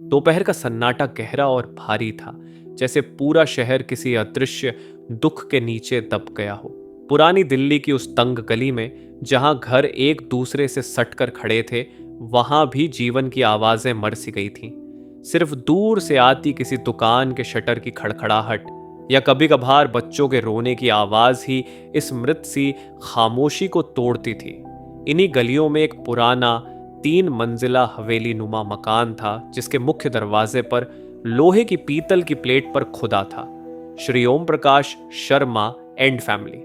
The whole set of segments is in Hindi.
दोपहर का सन्नाटा गहरा और भारी था, जैसे पूरा शहर किसी अदृश्य दुख के नीचे दब गया हो। पुरानी दिल्ली की उस तंग गली में जहां घर एक दूसरे से सटकर खड़े थे, वहां भी जीवन की आवाजें मर सी गई थीं। सिर्फ दूर से आती किसी दुकान के शटर की खड़खड़ाहट या कभी कभार बच्चों के रोने की आवाज ही इस मृत सी खामोशी को तोड़ती थी। इन्हीं गलियों में एक पुराना 3 मंजिला हवेली नुमा मकान था, जिसके मुख्य दरवाजे पर लोहे की पीतल की प्लेट पर खुदा था, श्री ओम प्रकाश शर्मा एंड फैमिली।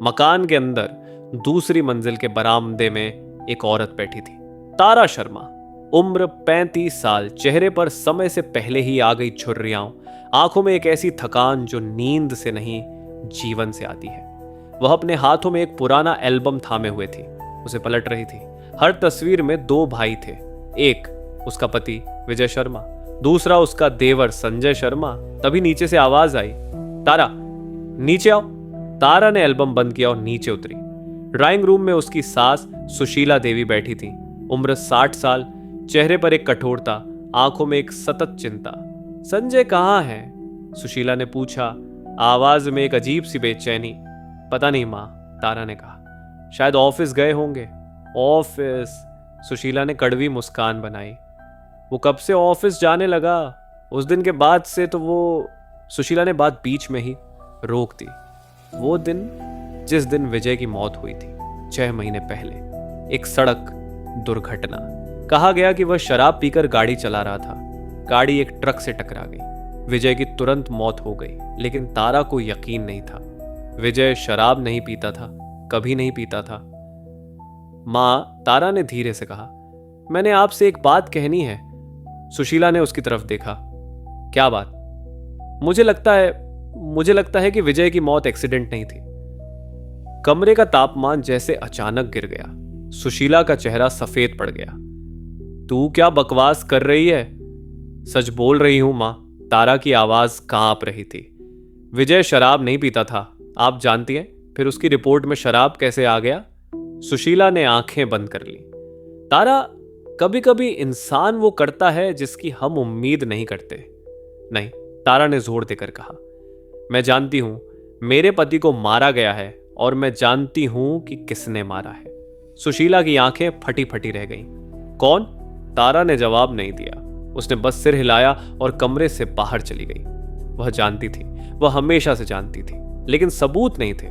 मकान के अंदर दूसरी मंजिल के बरामदे में एक औरत बैठी थी, तारा शर्मा। उम्र 35 साल, चेहरे पर समय से पहले ही आ गई झुर्रियां, आंखों में एक ऐसी थकान जो नींद से नहीं जीवन से आती है। वह अपने हाथों में एक पुराना एल्बम थामे हुए थी, उसे पलट रही थी। हर तस्वीर में 2 भाई थे, एक उसका पति विजय शर्मा, दूसरा उसका देवर संजय शर्मा। तभी नीचे से आवाज आई, तारा नीचे आओ। तारा ने एल्बम बंद किया और नीचे उतरी। ड्राइंग रूम में उसकी सास सुशीला देवी बैठी थी, उम्र 60 साल, चेहरे पर एक कठोरता, आंखों में एक सतत चिंता। संजय कहाँ है? सुशीला ने पूछा, आवाज में एक अजीब सी बेचैनी। पता नहीं माँ, तारा ने कहा, शायद ऑफिस गए होंगे। ऑफिस? सुशीला ने कड़वी मुस्कान बनाई। वो कब से ऑफिस जाने लगा? उस दिन के बाद से तो वो। सुशीला ने बात बीच में ही रोक दी। वो दिन जिस दिन विजय की मौत हुई थी, 6 महीने पहले, एक सड़क दुर्घटना। कहा गया कि वह शराब पीकर गाड़ी चला रहा था, गाड़ी एक ट्रक से टकरा गई। विजय की तुरंत मौत हो गई, लेकिन तारा को यकीन नहीं था। विजय शराब नहीं पीता था, कभी नहीं पीता था। माँ, तारा ने धीरे से कहा, मैंने आपसे एक बात कहनी है। सुशीला ने उसकी तरफ देखा। क्या बात? मुझे लगता है कि विजय की मौत एक्सीडेंट नहीं थी। कमरे का तापमान जैसे अचानक गिर गया। सुशीला का चेहरा सफेद पड़ गया। तू क्या बकवास कर रही है? सच बोल रही हूं मां, तारा की आवाज कांप रही थी। विजय शराब नहीं पीता था, आप जानती हैं। फिर उसकी रिपोर्ट में शराब कैसे आ गया? सुशीला ने आंखें बंद कर ली। तारा, कभी कभी इंसान वो करता है जिसकी हम उम्मीद नहीं करते। नहीं, तारा ने जोर देकर कहा, मैं जानती हूं मेरे पति को मारा गया है और मैं जानती हूं कि किसने मारा है। सुशीला की आंखें फटी फटी रह गईं। कौन? तारा ने जवाब नहीं दिया। उसने बस सिर हिलाया और कमरे से बाहर चली गई। वह जानती थी, वह हमेशा से जानती थी, लेकिन सबूत नहीं थे।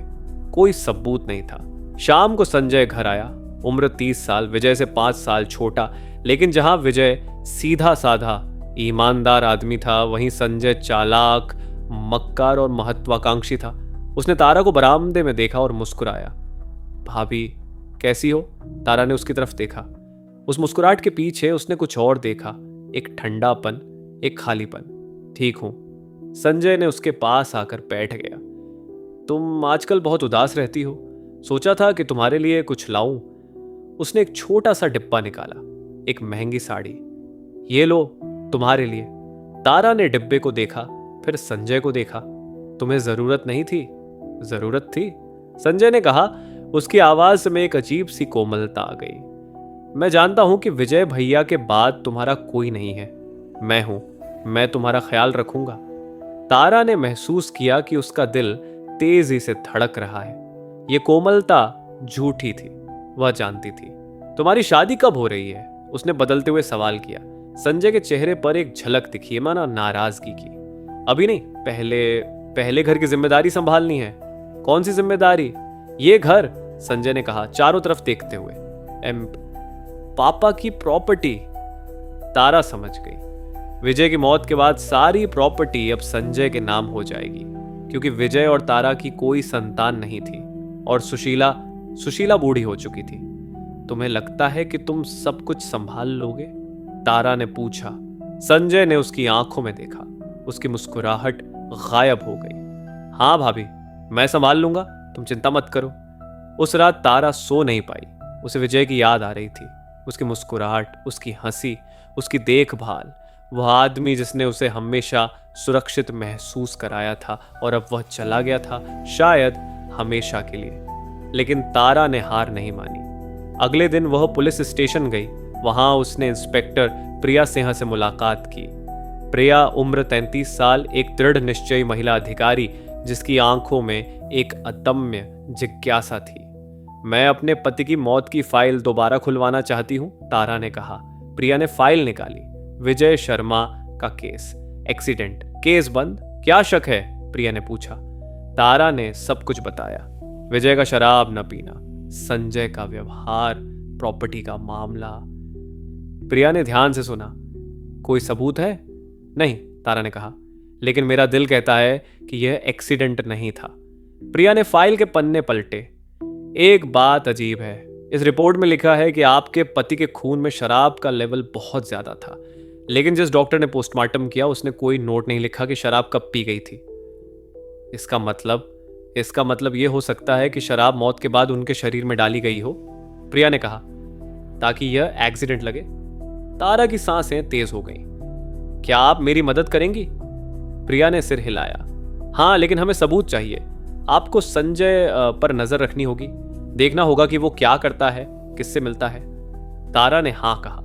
कोई सबूत नहीं था। शाम को संजय घर आया, उम्र 30 साल, विजय से 5 साल छोटा। लेकिन जहां विजय सीधा साधा ईमानदार आदमी था, वहीं संजय चालाक, मक्कार और महत्वाकांक्षी था। उसने तारा को बरामदे में देखा और मुस्कुराया। भाभी, कैसी हो? तारा ने उसकी तरफ देखा। उस मुस्कुराहट के पीछे उसने कुछ और देखा, एक ठंडापन, एक खालीपन। ठीक हूं। संजय ने उसके पास आकर बैठ गया। तुम आजकल बहुत उदास रहती हो, सोचा था कि तुम्हारे लिए कुछ लाऊं। उसने एक छोटा सा डिब्बा निकाला, एक महंगी साड़ी। ये लो, तुम्हारे लिए। तारा ने डिब्बे को देखा, फिर संजय को देखा। तुम्हें जरूरत नहीं थी? जरूरत थी, संजय ने कहा। उसकी आवाज में एक अजीब सी कोमलता आ गई। मैं जानता हूं कि विजय भैया के बाद तुम्हारा कोई नहीं है। मैं हूं, मैं तुम्हारा ख्याल रखूंगा। तारा ने महसूस किया कि उसका दिल तेजी से धड़क रहा है। यह कोमलता झूठी थी, वह जानती थी। तुम्हारी शादी कब हो रही है? उसने बदलते हुए सवाल किया। संजय के चेहरे पर एक झलक दिखी, माना नाराजगी की। अभी नहीं, पहले घर की जिम्मेदारी संभालनी है। कौन सी जिम्मेदारी? ये घर, संजय ने कहा चारों तरफ देखते हुए। पापा की प्रॉपर्टी। तारा समझ गई। विजय की मौत के बाद सारी प्रॉपर्टी अब संजय के नाम हो जाएगी, क्योंकि विजय और तारा की कोई संतान नहीं थी और सुशीला बूढ़ी हो चुकी थी। तुम्हें लगता है कि तुम सब कुछ संभाल लोगे? तारा ने पूछा। संजय ने उसकी आंखों में देखा। उसकी मुस्कुराहट गायब हो गई। हाँ भाभी, मैं संभाल लूंगा, तुम चिंता मत करो। उस रात तारा सो नहीं पाई। उसे विजय की याद आ रही थी, उसकी मुस्कुराहट, उसकी हंसी, उसकी देखभाल। वह आदमी जिसने उसे हमेशा सुरक्षित महसूस कराया था और अब वह चला गया था, शायद हमेशा के लिए। लेकिन तारा ने हार नहीं मानी। अगले दिन वह पुलिस स्टेशन गई। वहां उसने इंस्पेक्टर प्रिया सिंह से मुलाकात की। प्रिया उम्र 33 साल, एक दृढ़ निश्चयी महिला अधिकारी जिसकी आंखों में एक अदम्य जिज्ञासा थी। मैं अपने पति की मौत की फाइल दोबारा खुलवाना चाहती हूं, तारा ने कहा। प्रिया ने फाइल निकाली। विजय शर्मा का केस, एक्सीडेंट, केस बंद, क्या शक है? प्रिया ने पूछा। तारा ने सब कुछ बताया। विजय का शराब न पीना, संजय का व्यवहार, प्रॉपर्टी का मामला। प्रिया ने ध्यान से सुना। कोई सबूत है? नहीं, तारा ने कहा, लेकिन मेरा दिल कहता है कि यह एक्सीडेंट नहीं था। प्रिया ने फाइल के पन्ने पलटे। एक बात अजीब है, इस रिपोर्ट में लिखा है कि आपके पति के खून में शराब का लेवल बहुत ज्यादा था, लेकिन जिस डॉक्टर ने पोस्टमार्टम किया उसने कोई नोट नहीं लिखा कि शराब कब पी गई थी। इसका मतलब यह हो सकता है कि शराब मौत के बाद उनके शरीर में डाली गई हो, प्रिया ने कहा, ताकि यह एक्सीडेंट लगे। तारा की सांसें तेज हो गईं। क्या आप मेरी मदद करेंगी? प्रिया ने सिर हिलाया। हाँ, लेकिन हमें सबूत चाहिए। आपको संजय पर नजर रखनी होगी, देखना होगा कि वो क्या करता है, किससे मिलता है। तारा ने हाँ कहा।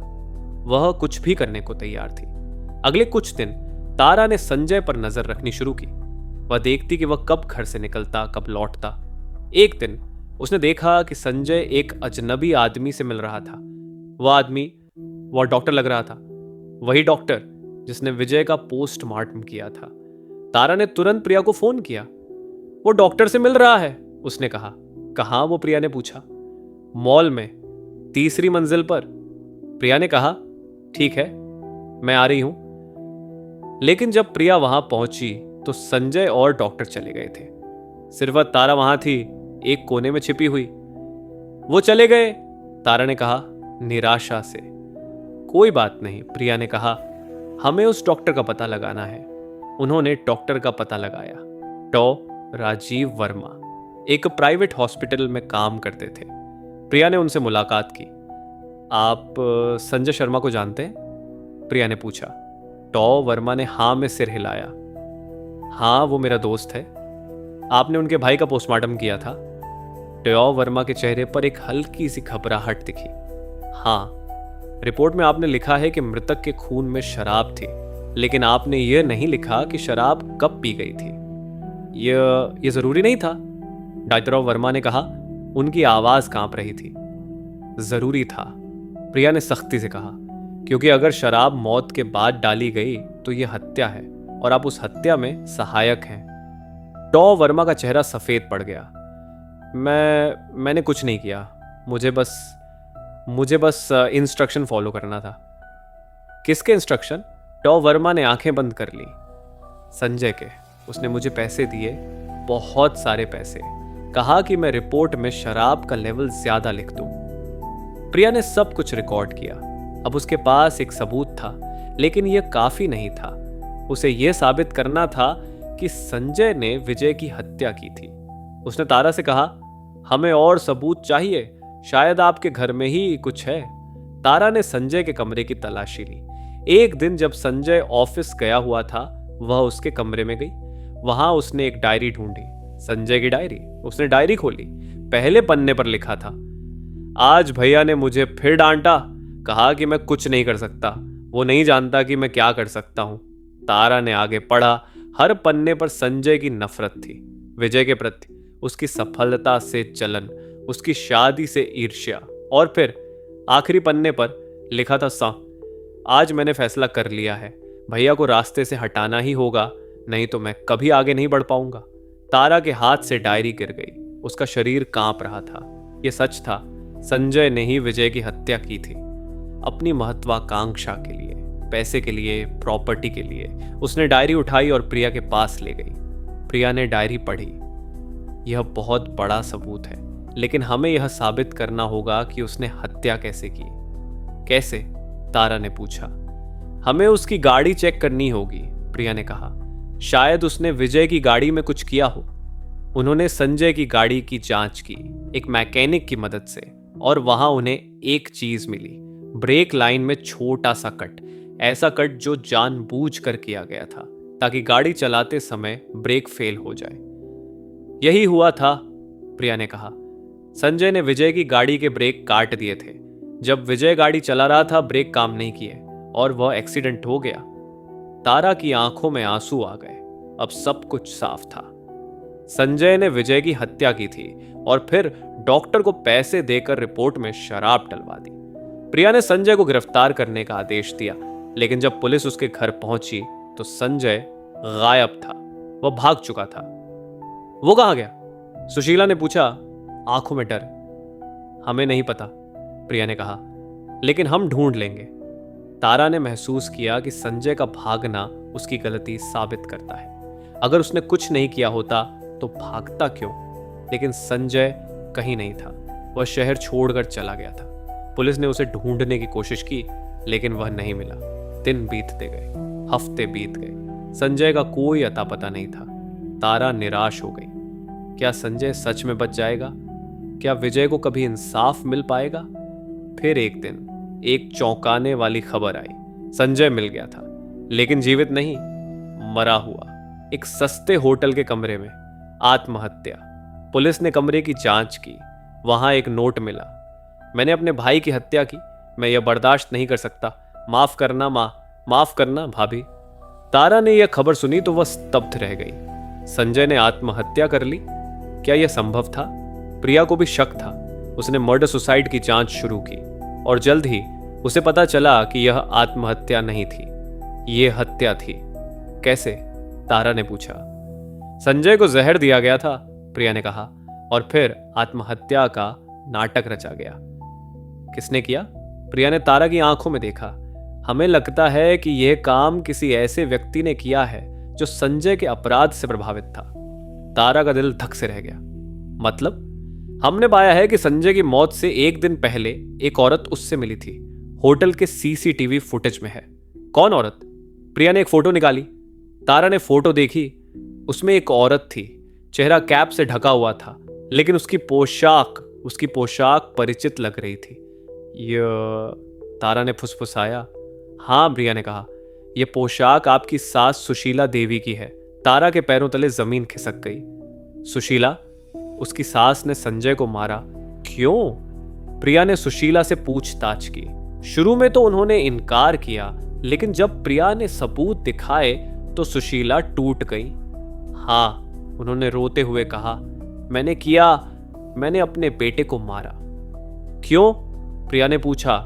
वह कुछ भी करने को तैयार थी। अगले कुछ दिन तारा ने संजय पर नजर रखनी शुरू की। वह देखती कि वह कब घर से निकलता, कब लौटता। एक दिन उसने देखा कि संजय एक अजनबी आदमी से मिल रहा था। वह आदमी, वह डॉक्टर लग रहा था, वही डॉक्टर जिसने विजय का पोस्टमार्टम किया था। तारा ने तुरंत प्रिया को फोन किया। वो डॉक्टर से मिल रहा है, उसने कहा। कहाँ? वो प्रिया ने पूछा। मॉल में, 3री मंजिल पर, प्रिया ने कहा। ठीक है, मैं आ रही हूं। लेकिन जब प्रिया वहां पहुंची तो संजय और डॉक्टर चले गए थे। सिर्फ तारा वहां थी, एक कोने में छिपी हुई। वो चले गए, तारा ने कहा निराशा से। कोई बात नहीं, प्रिया ने कहा, हमें उस डॉक्टर का पता लगाना है। उन्होंने डॉक्टर का पता लगाया। राजीव वर्मा एक प्राइवेट हॉस्पिटल में काम करते थे। प्रिया ने उनसे मुलाकात की। आप संजय शर्मा को जानते हैं? प्रिया ने पूछा। वर्मा ने हाँ में सिर हिलाया। हाँ, वो मेरा दोस्त है। आपने उनके भाई का पोस्टमार्टम किया था? वर्मा के चेहरे पर एक हल्की सी घबराहट दिखी। हाँ, रिपोर्ट में आपने लिखा है कि मृतक के खून में शराब थी, लेकिन आपने यह नहीं लिखा कि शराब कब पी गई थी। यह जरूरी नहीं था, डॉक्टर वर्मा ने कहा। उनकी आवाज कांप रही थी। जरूरी था, प्रिया ने सख्ती से कहा, क्योंकि अगर शराब मौत के बाद डाली गई तो यह हत्या है और आप उस हत्या में सहायक हैं। वर्मा का चेहरा सफेद पड़ गया। मैंने कुछ नहीं किया, मुझे बस इंस्ट्रक्शन फॉलो करना था। किसके इंस्ट्रक्शन? वर्मा ने आंखें बंद कर ली। संजय के। उसने मुझे पैसे दिए, बहुत सारे पैसे, कहा कि मैं रिपोर्ट में शराब का लेवल ज्यादा लिख दूं। प्रिया ने सब कुछ रिकॉर्ड किया। अब उसके पास एक सबूत था, लेकिन यह काफी नहीं था। उसे यह साबित करना था कि संजय ने विजय की हत्या की थी। उसने तारा से कहा, हमें और सबूत चाहिए, शायद आपके घर में ही कुछ है। तारा ने संजय के कमरे की तलाशी ली। एक दिन जब संजय ऑफिस गया हुआ था, वह उसके कमरे में गई। वहां उसने एक डायरी ढूंढी, संजय की डायरी। उसने डायरी खोली। पहले पन्ने पर लिखा था, आज भैया ने मुझे फिर डांटा, कहा कि मैं कुछ नहीं कर सकता, वो नहीं जानता कि मैं क्या कर सकता हूं। तारा ने आगे पढ़ा। हर पन्ने पर संजय की नफरत थी, विजय के प्रति, उसकी सफलता से जलन, उसकी शादी से ईर्ष्या। और फिर आखिरी पन्ने पर लिखा था, आज मैंने फैसला कर लिया है, भैया को रास्ते से हटाना ही होगा, नहीं तो मैं कभी आगे नहीं बढ़ पाऊंगा। तारा के हाथ से डायरी गिर गई। उसका शरीर कांप रहा था। यह सच था, संजय ने ही विजय की हत्या की थी, अपनी महत्वाकांक्षा के लिए, पैसे के लिए, प्रॉपर्टी के लिए। उसने डायरी उठाई और प्रिया के पास ले गई। प्रिया ने डायरी पढ़ी। यह बहुत बड़ा सबूत है, लेकिन हमें यह साबित करना होगा कि उसने हत्या कैसे की। कैसे? तारा ने पूछा। हमें उसकी गाड़ी चेक करनी होगी, प्रिया ने कहा। शायद उसने विजय की गाड़ी में कुछ किया हो। उन्होंने संजय की गाड़ी की जांच की, एक मैकेनिक की मदद से, और वहां उन्हें एक चीज मिली, ब्रेक लाइन में छोटा सा कट, ऐसा कट जो जानबूझकर किया गया था ताकि गाड़ी चलाते समय ब्रेक फेल हो जाए। यही हुआ था, प्रिया ने कहा। संजय ने विजय की गाड़ी के ब्रेक काट दिए थे। जब विजय गाड़ी चला रहा था, ब्रेक काम नहीं किए और वह एक्सीडेंट हो गया। तारा की आंखों में आंसू आ गए। अब सब कुछ साफ था। संजय ने विजय की हत्या की थी और फिर डॉक्टर को पैसे देकर रिपोर्ट में शराब डलवा दी। प्रिया ने संजय को गिरफ्तार करने का आदेश दिया, लेकिन जब पुलिस उसके घर पहुंची तो संजय गायब था। वह भाग चुका था। वो कहां गया? सुशीला ने पूछा, आंखों में डर। हमें नहीं पता, प्रिया ने कहा, लेकिन हम ढूंढ लेंगे। तारा ने महसूस किया कि संजय का भागना उसकी गलती साबित करता है। अगर उसने कुछ नहीं किया होता तो भागता क्यों? लेकिन संजय कहीं नहीं था। वह शहर छोड़कर चला गया था। पुलिस ने उसे ढूंढने की कोशिश की, लेकिन वह नहीं मिला। दिन बीतते गए, हफ्ते बीत गए। संजय का कोई अता पता नहीं था। तारा निराश हो गई। क्या संजय सच में बच जाएगा? क्या विजय को कभी इंसाफ मिल पाएगा? फिर एक दिन एक चौंकाने वाली खबर आई। संजय मिल गया था, लेकिन जीवित नहीं, मरा हुआ एक सस्ते होटल के कमरे में। आत्महत्या। पुलिस ने कमरे की जांच की। वहां एक नोट मिला, मैंने अपने भाई की हत्या की, मैं यह बर्दाश्त नहीं कर सकता, माफ करना माँ, माफ करना भाभी। तारा ने यह खबर सुनी तो वह स्तब्ध रह गई। संजय ने आत्महत्या कर ली? क्या यह संभव था? प्रिया को भी शक था। उसने मर्डर सुसाइड की जांच शुरू की और जल्द ही उसे पता चला कि यह आत्महत्या नहीं थी, यह हत्या थी। कैसे? तारा ने पूछा। संजय को जहर दिया गया था, प्रिया ने कहा, और फिर आत्महत्या का नाटक रचा गया। किसने किया? प्रिया ने तारा की आंखों में देखा। हमें लगता है कि यह काम किसी ऐसे व्यक्ति ने किया है जो संजय के अपराध से प्रभावित था। तारा का दिल धक से रह गया। मतलब? हमने पाया है कि संजय की मौत से एक दिन पहले एक औरत उससे मिली थी। होटल के सीसीटीवी फुटेज में है। कौन औरत? प्रिया ने एक फोटो निकाली। तारा ने फोटो देखी। उसमें एक औरत थी। चेहरा कैप से ढका हुआ था, लेकिन उसकी पोशाक परिचित लग रही थी। तारा ने फुसफुसाया। हाँ, प्रिया ने कहा, यह पोशाक आपकी सास सुशीला देवी की है। तारा के पैरों तले जमीन खिसक गई। सुशीला? उसकी सास ने संजय को मारा? क्यों? प्रिया ने सुशीला से पूछताछ की। शुरू में तो उन्होंने इनकार किया, लेकिन जब प्रिया ने सबूत दिखाए तो सुशीला टूट गई। हाँ, उन्होंने रोते हुए कहा, मैंने अपने बेटे को मारा। क्यों? प्रिया ने पूछा।